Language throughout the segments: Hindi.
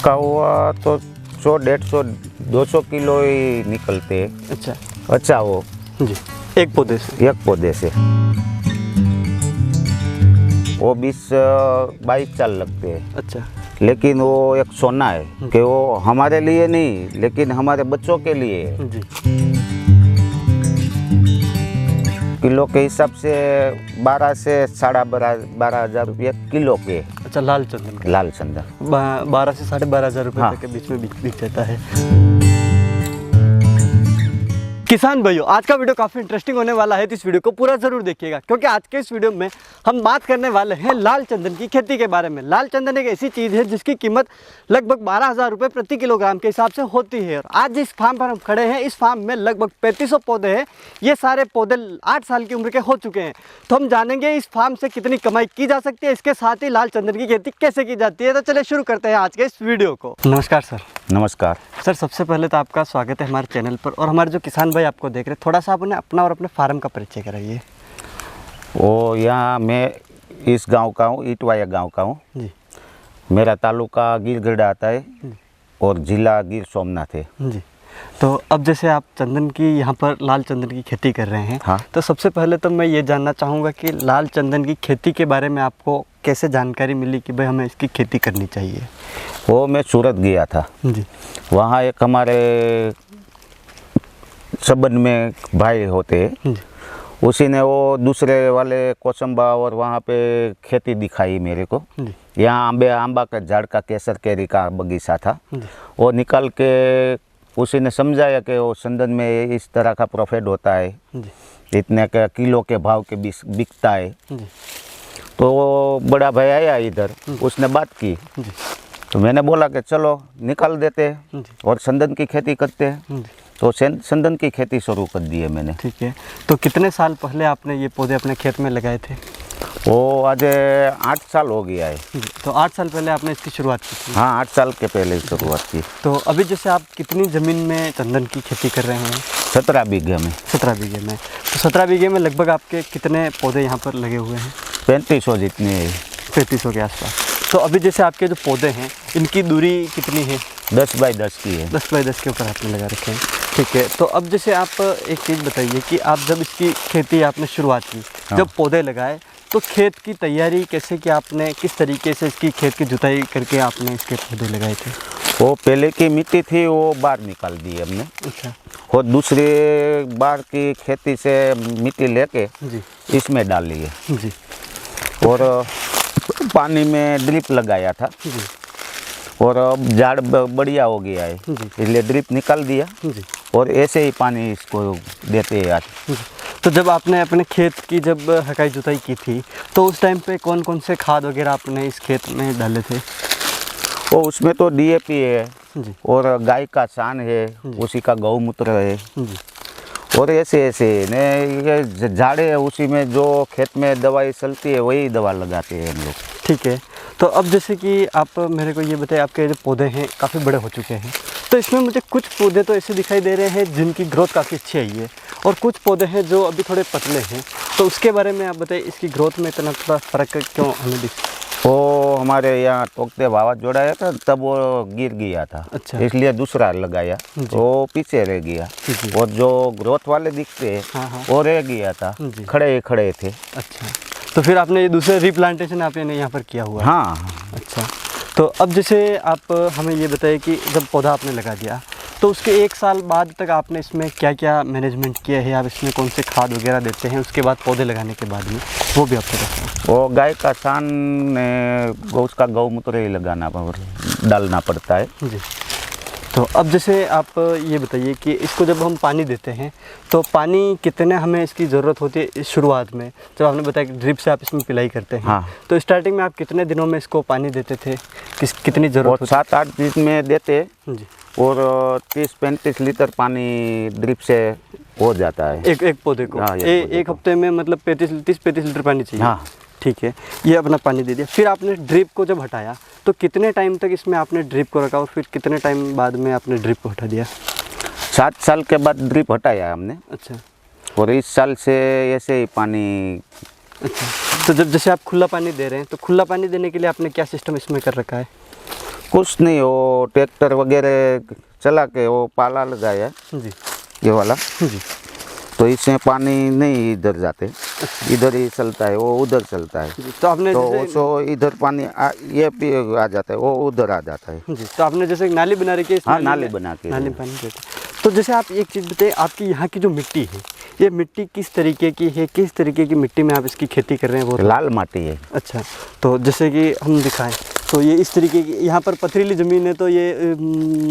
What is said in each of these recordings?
पका हुआ तो 100, 150, 200 किलो ही निकलते हैं। अच्छा अच्छा वो जी, एक पौधे से। एक पौधे से वो 20-22 साल लगते हैं। अच्छा लेकिन वो एक सोना है कि वो हमारे लिए नहीं लेकिन हमारे बच्चों के लिए है। जी। किलो के हिसाब से 12 से 12,500 रुपये किलो के। अच्छा, लाल चंदन का लाल चंदन 12 से 12,500 रुपये हाँ। तक के बीच में बिक जाता है। किसान भाइयों, आज का वीडियो काफ़ी इंटरेस्टिंग होने वाला है, तो इस वीडियो को पूरा ज़रूर देखिएगा, क्योंकि आज के इस वीडियो में हम बात करने वाले हैं लाल चंदन की खेती के बारे में। लाल चंदन एक ऐसी चीज़ है जिसकी कीमत लगभग 12,000 रुपये प्रति किलोग्राम के हिसाब से होती है। और आज जिस फार्म पर हम खड़े हैं, इस फार्म में लगभग 3500 पौधे हैं। ये सारे पौधे 8 साल की उम्र के हो चुके हैं। तो हम जानेंगे इस फार्म से कितनी कमाई की जा सकती है, इसके साथ ही लाल चंदन की खेती कैसे की जाती है। तो चलिए शुरू करते हैं आज के इस वीडियो को। नमस्कार सर। नमस्कार सर, सबसे पहले तो आपका स्वागत है हमारे चैनल पर। और हमारे जो किसान भाई आपको देख रहे हैं, थोड़ा सा आप उन्हें अपना और अपने फार्म का परिचय कराइए। वो यहाँ मैं इस गांव का हूँ, ईटवाया गांव का हूँ जी मेरा तालुका गिरगढ़ आता है और जिला गिर सोमनाथ है जी। तो अब जैसे आप चंदन की यहाँ पर लाल चंदन की खेती कर रहे हैं, हाँ। तो सबसे पहले तो मैं ये जानना चाहूँगा कि लाल चंदन की खेती के बारे में आपको कैसे जानकारी मिली कि भाई हमें इसकी खेती करनी चाहिए। वो मैं सूरत गया था, जी वहाँ एक हमारे संबंध में भाई होते हैं, जी उसी ने वो दूसरे वाले कोसंबा और वहाँ पे खेती दिखाई मेरे को। जी यहाँ आंबा का झाड़ का केसर कैरी का बगीचा था, जी वो निकल के उसी ने समझाया कि वो चंदन में इस तरह का प्रॉफिट होता है, जी इतने के किलो के भाव के बिकता है। जी तो वो बड़ा भाई आया इधर, उसने बात की, जी तो मैंने बोला कि चलो निकाल देते हैं जी और चंदन की खेती करते हैं। जी। तो चंदन की खेती शुरू कर दी है मैंने। ठीक है, तो कितने साल पहले आपने ये पौधे अपने खेत में लगाए थे? वो आज 8 साल हो गया है। जी, तो 8 साल पहले आपने इसकी शुरुआत की थी। हाँ, 8 साल के पहले शुरुआत की। तो अभी जैसे आप कितनी ज़मीन में चंदन की खेती कर रहे हैं? 17 बीघे में। 17 बीघे में। तो 17 बीघे में लगभग आपके कितने पौधे यहाँ पर लगे हुए हैं? 3500 जितने है। 3500 के आसपास। तो अभी जैसे आपके जो पौधे हैं, इनकी दूरी कितनी है? 10 बाई 10 की है। 10 बाई 10 के ऊपर आपने लगा रखे हैं। ठीक है, तो अब जैसे आप एक चीज़ बताइए कि आप जब इसकी खेती आपने शुरुआत की, हाँ। जब पौधे लगाए, तो खेत की तैयारी कैसे की आपने, किस तरीके से इसकी खेत की जुताई करके आपने इसके पौधे लगाए थे? वो पहले की मिट्टी थी वो बाहर निकाल दी हमने, अच्छा और दूसरे बार की खेती से मिट्टी लेके जी इसमें डाली है। जी और पानी में ड्रिप लगाया था, जी और अब झाड़ बढ़िया हो गया है, जी इसलिए ड्रिप निकाल दिया जी और ऐसे ही पानी इसको देते हैं आज। जी। तो जब आपने अपने खेत की जब हकाई जुताई की थी, तो उस टाइम पे कौन कौन से खाद वगैरह आपने इस खेत में डाले थे? वो उसमें तो DAP है जी और गाय का सान है, उसी का गौमूत्र है, जी और ऐसे ऐसे ने ये झाड़े है, उसी में जो खेत में दवाई चलती है वही दवा लगाते हैं हम लोग। ठीक है, तो अब जैसे कि आप मेरे को ये बताइए, आपके जो पौधे हैं काफ़ी बड़े हो चुके हैं, तो इसमें मुझे कुछ पौधे तो ऐसे दिखाई दे रहे हैं जिनकी ग्रोथ काफ़ी अच्छी आई है, और कुछ पौधे हैं जो अभी थोड़े पतले हैं। तो उसके बारे में आप बताइए, इसकी ग्रोथ में इतना थोड़ा फ़र्क क्यों हमें दिख? वो हमारे यहाँ टोकते भावा जोड़ाया था तब वो गिर गया था। अच्छा। इसलिए दूसरा लगाया, जी। वो पीछे रह गया, जी। और जो ग्रोथ वाले दिखते हैं हाँ हाँ। वो रह गया था, जी। खड़े खड़े थे। अच्छा, तो फिर आपने ये दूसरे रिप्लांटेशन आपने यहाँ पर किया हुआ है? हाँ। अच्छा, तो अब जैसे आप हमें ये बताइए कि जब पौधा आपने लगा दिया, तो उसके 1 साल बाद तक आपने इसमें क्या क्या मैनेजमेंट किया है? आप इसमें कौन से खाद वगैरह देते हैं उसके बाद, पौधे लगाने के बाद में, वो भी आपको बताएं। वो गाय का सान उसका गौमूत्र ही डालना पड़ता है। जी, तो अब जैसे आप ये बताइए कि इसको जब हम पानी देते हैं, तो पानी कितने हमें इसकी ज़रूरत होती है इस शुरुआत में? जब आपने बताया कि ड्रिप से आप इसमें पिलाई करते हैं, हाँ। तो स्टार्टिंग में आप कितने दिनों में इसको पानी देते थे? कितनी ज़रूरत और होती? 7-8 दिन में देते, जी, और 30-35 लीटर पानी ड्रिप से हो जाता है एक पौधे को। हाँ, एक हफ्ते में मतलब 30-35 लीटर पानी चाहिए। हाँ। ठीक है, ये अपना पानी दे दिया। फिर आपने ड्रिप को जब हटाया, तो कितने टाइम तक इसमें आपने ड्रिप को रखा, और फिर कितने टाइम बाद में आपने ड्रिप को हटा दिया? 7 साल के बाद ड्रिप हटाया हमने, अच्छा और इस साल से ऐसे ही पानी। अच्छा, तो जब जैसे आप खुला पानी दे रहे हैं, तो खुला पानी देने के लिए आपने क्या सिस्टम इसमें कर रखा है? कुछ नहीं, वो ट्रैक्टर वगैरह चला के वो पाला लगाया जी ये वाला, जी। तो इसमें पानी नहीं इधर जाते, इधर ही चलता है, वो उधर चलता है। जी, तो आपने तो जैसे सो इधर पानी ये भी आ जाता है, वो उधर आ जाता है। जी, तो आपने जैसे एक नाली बना रखी है, इस हाँ, नाली नाली में बना के नाली में पानी देते हैं। तो जैसे आप एक चीज़ बताइए, आपकी यहाँ की जो मिट्टी है, ये मिट्टी किस तरीके की है, किस तरीके की मिट्टी में आप इसकी खेती कर रहे हैं वो? लाल माटी है। अच्छा, तो जैसे कि हम दिखाएं तो ये इस तरीके की, यहाँ पर पथरीली ज़मीन है, तो ये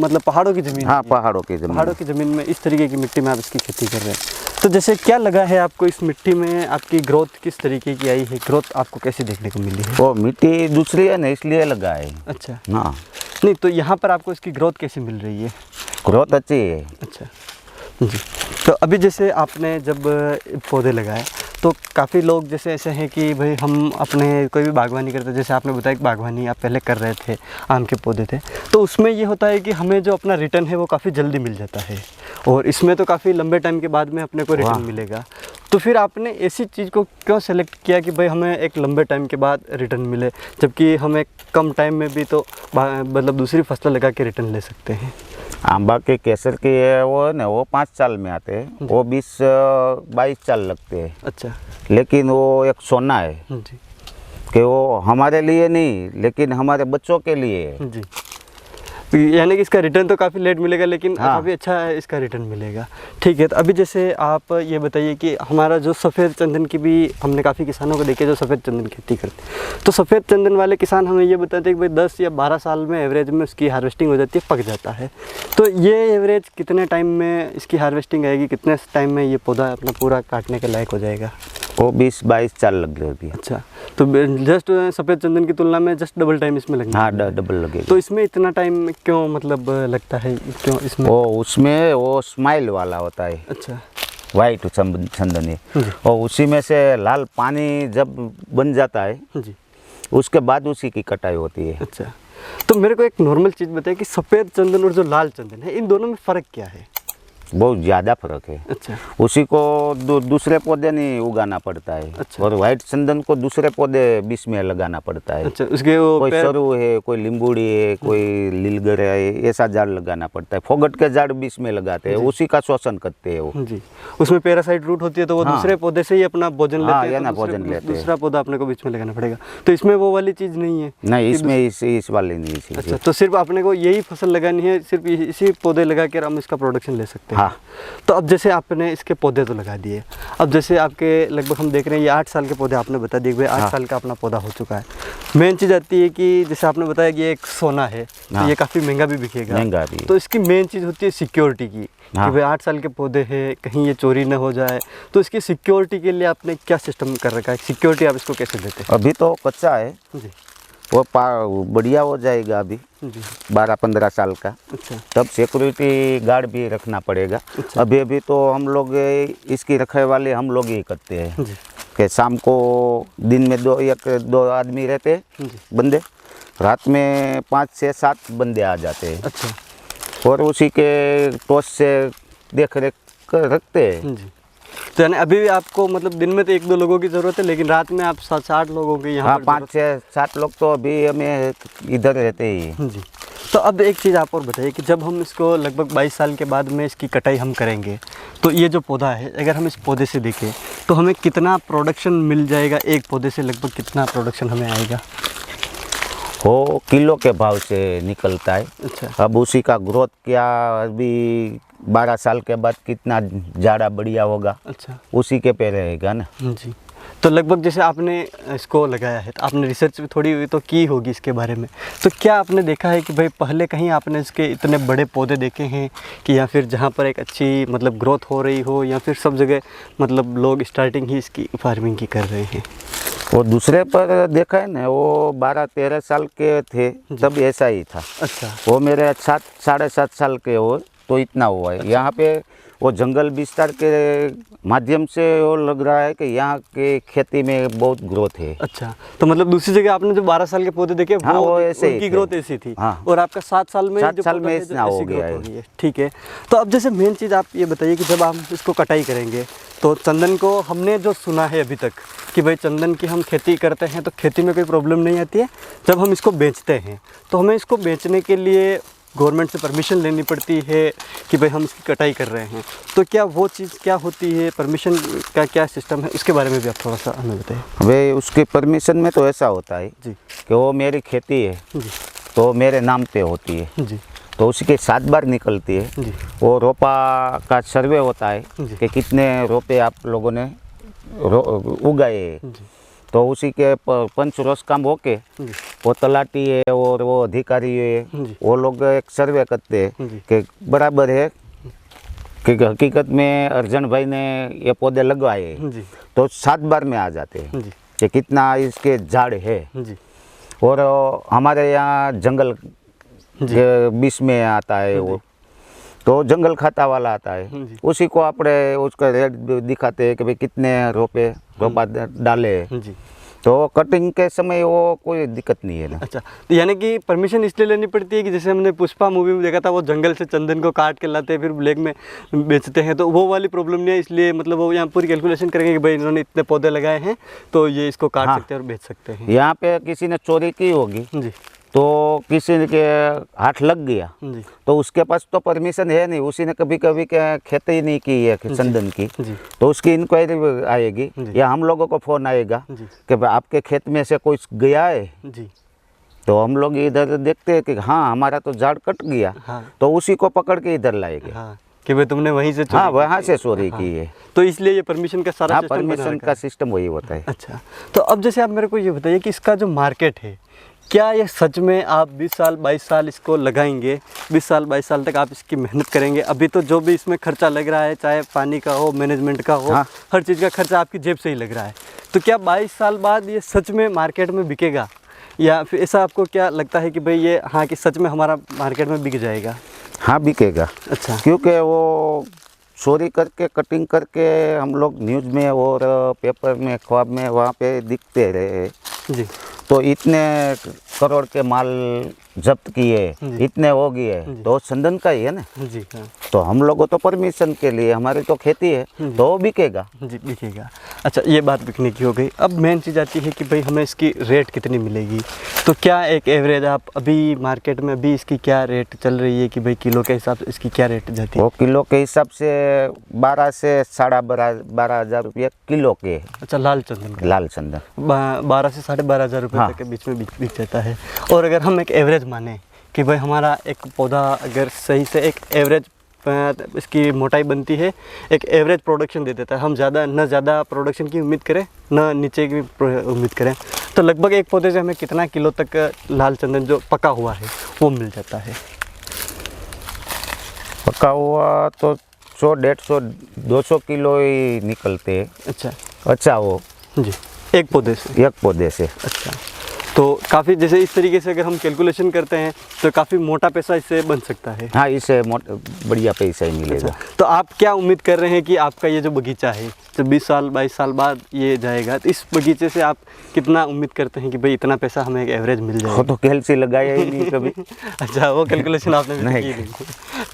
मतलब पहाड़ों की ज़मीन हाँ, है। पहाड़ों की जमीन। पहाड़ों की ज़मीन में इस तरीके की मिट्टी में आप इसकी खेती कर रहे हैं। तो जैसे क्या लगा है आपको इस मिट्टी में, आपकी ग्रोथ किस तरीके की आई है, ग्रोथ आपको कैसे देखने को मिली है? वो मिट्टी दूसरी है ना, इसलिए लगा है। अच्छा, हाँ, नहीं तो यहाँ पर आपको इसकी ग्रोथ कैसे मिल रही है? ग्रोथ अच्छी है। अच्छा जी। तो अभी जैसे आपने जब पौधे लगाए तो काफ़ी लोग जैसे ऐसे हैं कि भाई हम अपने कोई भी बागवानी करते हैं, जैसे आपने बताया कि बागवानी आप पहले कर रहे थे, आम के पौधे थे, तो उसमें ये होता है कि हमें जो अपना रिटर्न है वो काफ़ी जल्दी मिल जाता है, और इसमें तो काफ़ी लंबे टाइम के बाद में अपने को रिटर्न मिलेगा। तो फिर आपने ऐसी चीज़ को क्यों सेलेक्ट किया कि भाई हमें एक लंबे टाइम के बाद रिटर्न मिले, जबकि हमें कम टाइम में भी तो मतलब दूसरी फसल लगा के रिटर्न ले सकते हैं? आंबा के केसर की है वो है ना, वो 5 साल में आते हैं, वो 20-22 साल लगते हैं। अच्छा लेकिन वो एक सोना है जी कि वो हमारे लिए नहीं, लेकिन हमारे बच्चों के लिए है। जी। तो यानी कि इसका रिटर्न तो काफ़ी लेट मिलेगा, लेकिन हाँ। काफ़ी अच्छा है इसका रिटर्न मिलेगा। ठीक है, तो अभी जैसे आप ये बताइए कि हमारा जो सफ़ेद चंदन की भी हमने काफ़ी किसानों को देखे जो सफ़ेद चंदन खेती करते हैं, तो सफ़ेद चंदन वाले किसान हमें ये बताते हैं कि भाई 10 या 12 साल में एवरेज में उसकी हार्वेस्टिंग हो जाती है, पक जाता है। तो ये एवरेज कितने टाइम में इसकी हार्वेस्टिंग आएगी, कितने टाइम में ये पौधा अपना पूरा काटने के लायक हो जाएगा? वो 20-22 साल लग जाती है। अच्छा, तो जस्ट सफ़ेद चंदन की तुलना में जस्ट डबल टाइम इसमें लगेगा? हाँ, डबल लगेगा। तो इसमें इतना टाइम क्यों मतलब लगता है, क्यों इसमें? वो उसमें वो स्माइल वाला होता है, अच्छा वाइट चंदनी, जी और उसी में से लाल पानी जब बन जाता है, जी। उसके बाद उसी की कटाई होती है। अच्छा, तो मेरे को एक नॉर्मल चीज़ बताइए कि सफ़ेद चंदन और जो लाल चंदन है, इन दोनों में फ़र्क क्या है? बहुत ज़्यादा फर्क है। अच्छा उसी को दूसरे पौधे नहीं उगाना पड़ता है। अच्छा। और वाइट चंदन को दूसरे पौधे बीच में लगाना पड़ता है। अच्छा, उसके वो कोई पेड़- सरू है, कोई लींबूड़ी है, कोई लीलगर है, ऐसा झाड़ लगाना पड़ता है। फोगट के झाड़ बीच में लगाते हैं, उसी का शोषण करते हैं वो। जी, उसमें पैरासाइट रूट होती है, तो वो हाँ। दूसरे पौधे से ही अपना भोजन लेते हाँ, हैं, ये तो ना दूसरे- भोजन लेते हैं। दूसरा पौधा अपने को बीच में लगाना पड़ेगा। तो इसमें वो वाली चीज़ नहीं है? नहीं, इसमें इस वाले नहीं इसी अच्छा, तो सिर्फ अपने को यही फसल लगानी है, सिर्फ इसी पौधे लगा कर हम इसका प्रोडक्शन ले सकते हैं? हाँ। तो अब जैसे आपने इसके पौधे तो लगा दिए, अब जैसे आपके लगभग हम देख रहे हैं ये 8 साल के पौधे आपने बता दिए, भाई 8 हाँ। साल का अपना पौधा हो चुका है। मेन चीज़ आती है कि जैसे आपने बताया कि ये एक सोना है, तो हाँ। ये काफ़ी महंगा भी बिकेगा। महंगा भी है। तो इसकी मेन चीज़ होती है सिक्योरिटी की, कि हाँ। भाई 8 साल के पौधे हैं, कहीं ये चोरी न हो जाए। तो इसकी सिक्योरिटी के लिए आपने क्या सिस्टम कर रखा है, सिक्योरिटी आप इसको कैसे देते अभी तो कच्चा है, हैं? जी वो बढ़िया हो जाएगा अभी जी। 12-15 साल का, अच्छा तब सिक्योरिटी गार्ड भी रखना पड़ेगा। अच्छा। अभी तो हम लोग इसकी रखे वाले हम लोग ही करते हैं जी कि शाम को दिन में 2 आदमी रहते हैं, जी। बंदे, रात में 5-6-7 बंदे आ जाते हैं, अच्छा और उसी के टॉस से देख रेख रखते हैं। जी। तो यानी अभी भी आपको मतलब दिन में तो 1-2 लोगों की ज़रूरत है, लेकिन रात में आप 7-8 लोगों की यहाँ हाँ, पर 5-6-7 लोग तो अभी हमें इधर रहते ही हैं। जी। तो अब एक चीज़ आप और बताइए कि जब हम इसको लगभग 22 साल के बाद में इसकी कटाई हम करेंगे, तो ये जो पौधा है, अगर हम इस पौधे से देखें तो हमें कितना प्रोडक्शन मिल जाएगा, एक पौधे से लगभग कितना प्रोडक्शन हमें आएगा? वो किलो के भाव से निकलता है। अच्छा अब उसी का ग्रोथ क्या, अभी 12 साल के बाद कितना ज़्यादा बढ़िया होगा, अच्छा उसी के पे रहेगा ना। जी। तो लगभग जैसे आपने इसको लगाया है, तो आपने रिसर्च भी थोड़ी हुई तो की होगी इसके बारे में, तो क्या आपने देखा है कि भाई पहले कहीं आपने इसके इतने बड़े पौधे देखे हैं कि, या फिर जहाँ पर एक अच्छी मतलब ग्रोथ हो रही हो, या फिर सब जगह मतलब लोग स्टार्टिंग ही इसकी फार्मिंग की कर रहे हैं? वो दूसरे पर देखा है ना, वो 12-13 साल के थे तब ऐसा ही था। अच्छा वो मेरे 7-7.5 साल के हो तो इतना हुआ है। यहाँ पे वो जंगल विस्तार के माध्यम से वो लग रहा है कि यहाँ की खेती में बहुत ग्रोथ है। अच्छा, तो मतलब दूसरी जगह आपने जो 12 साल के पौधे देखे हाँ, वो ऐसे ही उनकी थे। ग्रोथ ऐसी थी। हाँ। और आपका 7 साल में 7 जो साल पौधा में है, जो इतना हो ऐसी गया growth है। हो गई है। ठीक है, तो अब जैसे मेन चीज़ आप ये बताइए कि जब हम इसको कटाई करेंगे तो चंदन को हमने जो सुना है अभी तक कि भाई चंदन की हम खेती करते हैं तो खेती में कोई प्रॉब्लम नहीं आती है। जब हम इसको बेचते हैं तो हमें इसको बेचने के लिए गवर्नमेंट से परमिशन लेनी पड़ती है कि भाई हम इसकी कटाई कर रहे हैं, तो क्या वो चीज़ क्या होती है, परमिशन का क्या सिस्टम है, इसके बारे में भी आप थोड़ा सा हमें बताइए। भाई उसके परमिशन में तो ऐसा होता है जी कि वो मेरी खेती है जी तो मेरे नाम पे होती है, जी तो उसके 7 बार निकलती है। जी वो रोपा का सर्वे होता है जी। कि कितने रोपे आप लोगों ने उगाए हैं। जी तो उसी के पंच रोज काम होके जी वो तलाटी है और वो अधिकारी है, जी। वो लोग एक सर्वे करते हैं जी। कि बराबर है कि हकीकत में अर्जन भाई ने ये पौधे लगवाए हैं। जी तो 7 बार में आ जाते हैं जी कि कितना इसके झाड़ है। जी और हमारे यहाँ जंगल के बीच में आता है वो, तो जंगल खाता वाला आता है, जी। उसी को अपने उसका रेट दिखाते हैं कि भाई कितने रोपा डाले हैं। जी। तो कटिंग के समय वो कोई दिक्कत नहीं है ना। अच्छा, तो यानी कि परमिशन इसलिए लेनी पड़ती है कि जैसे हमने पुष्पा मूवी में देखा था, वो जंगल से चंदन को काट के लाते हैं फिर ब्लैक में बेचते हैं, तो वो वाली प्रॉब्लम नहीं है। इसलिए मतलब वो यहाँ पूरी कैलकुलेशन करेंगे कि भाई इन्होंने इतने पौधे लगाए हैं तो ये इसको काट हाँ। सकते हैं और बेच सकते हैं। यहाँ पे किसी ने चोरी की होगी जी तो किसी के हाथ लग गया जी तो उसके पास तो परमिशन है नहीं, उसी ने कभी कभी खेती ही नहीं की है चंदन की, जी तो उसकी इंक्वायरी आएगी जी। या हम लोगों को फ़ोन आएगा जी कि भाई आपके खेत में से कोई गया है, जी तो हम लोग इधर देखते हैं कि हाँ हमारा तो झाड़ कट गया, हाँ तो उसी को पकड़ के इधर लाएंगे। हाँ कि भाई तुमने वहीं से चोरी हाँ की वहाँ थी। से चोरी हाँ। की है। तो इसलिए ये परमिशन का सारा हाँ सिस्टम बना परमिशन रखा का है। सिस्टम वही होता है। अच्छा, तो अब जैसे आप मेरे को ये बताइए कि इसका जो मार्केट है, क्या ये सच में आप 20 साल 22 साल इसको लगाएंगे, 20 साल 22 साल तक आप इसकी मेहनत करेंगे, अभी तो जो भी इसमें खर्चा लग रहा है, चाहे पानी का हो, मैनेजमेंट का हो, हाँ। हर चीज़ का खर्चा आपकी जेब से ही लग रहा है, तो क्या 22 साल बाद ये सच में मार्केट में बिकेगा, या फिर ऐसा आपको क्या लगता है कि भाई ये हाँ कि सच में हमारा मार्केट में बिक जाएगा? हाँ बिकेगा, अच्छा क्योंकि वो चोरी करके कटिंग करके हम लोग न्यूज़ में और पेपर में ख्वाब में वहाँ पे दिखते रहे, जी तो इतने करोड़ के माल जब्त किए, जी। इतने हो गए, तो चंदन का ही है ना। जी हाँ तो हम लोगों तो परमिशन के लिए, हमारी तो खेती है तो वो बिकेगा। जी बिकेगा। अच्छा, ये बात बिकने की हो गई। अब मेन चीज़ आती है कि भाई हमें इसकी रेट कितनी मिलेगी, तो क्या एक एवरेज आप अभी मार्केट में अभी इसकी क्या रेट चल रही है कि भाई किलो के हिसाब से इसकी क्या रेट जाती है? वो किलो के हिसाब से 12 से 12,500 रुपये किलो के है, अच्छा, लाल चंदन का लाल चंदन। 12 से 12,500 रुपये हाँ। तक के बीच में बिक जाता है। और अगर हम एक एवरेज माने कि भाई हमारा एक पौधा अगर सही से एक एवरेज इसकी मोटाई बनती है, एक एवरेज प्रोडक्शन दे देता है, हम ज़्यादा प्रोडक्शन की उम्मीद करें न नीचे की उम्मीद करें, तो लगभग एक पौधे से हमें कितना किलो तक लाल चंदन जो पका हुआ है वो मिल जाता है? पका हुआ तो 100, 150, 200 किलो ही निकलते हैं। अच्छा अच्छा वो जी, एक पौधे से। एक पौधे से। अच्छा, तो काफ़ी जैसे इस तरीके से अगर हम कैलकुलेशन करते हैं तो काफ़ी मोटा पैसा इससे बन सकता है। हाँ इससे बढ़िया पैसा ही मिलेगा। अच्छा, तो आप क्या उम्मीद कर रहे हैं कि आपका ये जो बगीचा है जब 20 साल 22 साल बाद ये जाएगा, तो इस बगीचे से आप कितना उम्मीद करते हैं कि भाई इतना पैसा हमें एक एवरेज मिल जाएगा? वो तो कैलसी लगाया ही नहीं कभी। अच्छा, वो कैलकुलेशन आपने भी नहीं। की नहीं।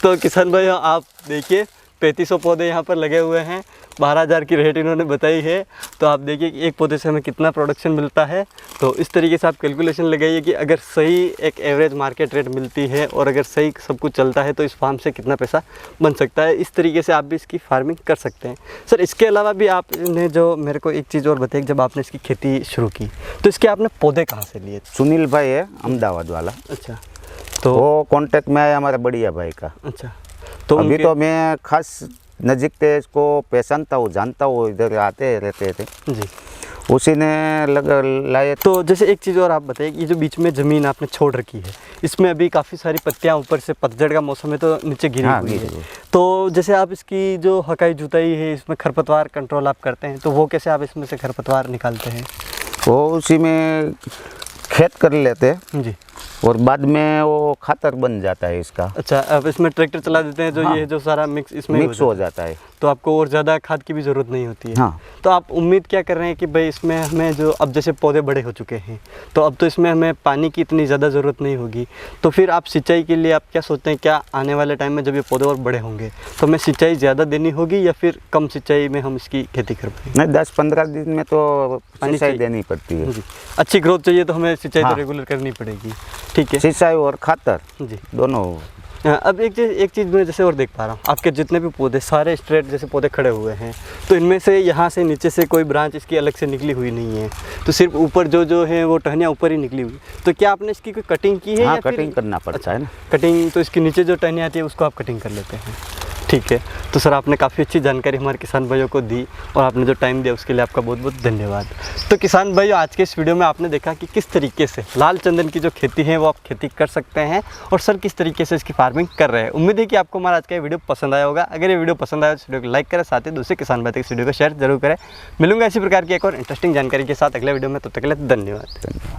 तो किसान भाई आप देखिए 3500 पौधे यहाँ पर लगे हुए हैं, 12,000 की रेट इन्होंने बताई है, तो आप देखिए कि एक पौधे से हमें कितना प्रोडक्शन मिलता है। तो इस तरीके से आप कैलकुलेशन लगाइए कि अगर सही एक एवरेज मार्केट रेट मिलती है और अगर सही सब कुछ चलता है तो इस फार्म से कितना पैसा बन सकता है। इस तरीके से आप भी इसकी फार्मिंग कर सकते हैं। सर, इसके अलावा भी आपने जो मेरे को एक चीज़ और बताई, जब आपने इसकी खेती शुरू की तो इसके आपने पौधे कहाँ से लिए? सुनील भाई है अहमदाबाद वाला, अच्छा, तो वो कांटेक्ट में आया हमारे बढ़िया भाई का। अच्छा, तो अभी उनके- तो मैं खास नज़दीक से इसको पहचानता हूँ, जानता हूँ, इधर आते रहते थे, जी, उसी ने लाए। तो जैसे एक चीज़ और आप बताइए, ये जो बीच में ज़मीन आपने छोड़ रखी है, इसमें अभी काफ़ी सारी पत्तियां ऊपर से, पतझड़ का मौसम है तो नीचे गिरी हाँ, हुई गिरी है, हुई। तो जैसे आप इसकी जो हकाई जुताई है, इसमें खरपतवार कंट्रोल आप करते हैं, तो वो कैसे आप इसमें से खरपतवार निकालते हैं? वो उसी में खेत कर लेते हैं, जी और बाद में वो खातर बन जाता है इसका, अच्छा, अब इसमें ट्रैक्टर चला देते हैं जो हाँ। ये जो सारा मिक्स इसमें मिक्स हो जाता है। तो आपको और ज़्यादा खाद की भी ज़रूरत नहीं होती है। हाँ। तो आप उम्मीद क्या कर रहे हैं कि भाई इसमें हमें जो अब जैसे पौधे बड़े हो चुके हैं तो अब तो इसमें हमें पानी की इतनी ज़्यादा ज़रूरत नहीं होगी, तो फिर आप सिंचाई के लिए आप क्या सोचते हैं, क्या आने वाले टाइम में जब ये पौधे और बड़े होंगे तो हमें सिंचाई ज़्यादा देनी होगी या फिर कम सिंचाई में हम इसकी खेती कर पाएंगे? नहीं, 10-15 दिन में तो पानी सिंचाई चाहिए। देनी पड़ती है। जी, अच्छी ग्रोथ चाहिए तो हमें सिंचाई हाँ। तो रेगुलर करनी पड़ेगी। ठीक है सिंचाई और खातर जी। दोनों। अब एक चीज़ मैं जैसे और देख पा रहा हूँ, आपके जितने भी पौधे सारे स्ट्रेट जैसे पौधे खड़े हुए हैं, तो इनमें से यहाँ से नीचे से कोई ब्रांच इसकी अलग से निकली हुई नहीं है, तो सिर्फ ऊपर जो है वो टहनियाँ ऊपर ही निकली हुई। तो क्या आपने इसकी कोई कटिंग की है? हाँ, या फिर कटिंग करना पड़ता है ना। कटिंग, तो इसकी नीचे जो टहनियाँ आती है उसको आप कटिंग कर लेते हैं। ठीक है, तो सर आपने काफ़ी अच्छी जानकारी हमारे किसान भाइयों को दी और आपने जो टाइम दिया उसके लिए आपका बहुत बहुत धन्यवाद। तो किसान भाइयों, आज के इस वीडियो में आपने देखा कि किस तरीके से लाल चंदन की जो खेती है वो आप खेती कर सकते हैं और सर किस तरीके से इसकी फार्मिंग कर रहे हैं। उम्मीद है कि आपको हमारा आज का ये वीडियो पसंद आया होगा। अगर ये वीडियो पसंद आया तो वीडियो को लाइक करें, साथ ही दूसरे किसान भाई तक इस वीडियो को शेयर जरूर करें। मिलूंगा इसी प्रकार की एक और इंटरेस्टिंग जानकारी के साथ अगले वीडियो में, तब तक के लिए धन्यवाद।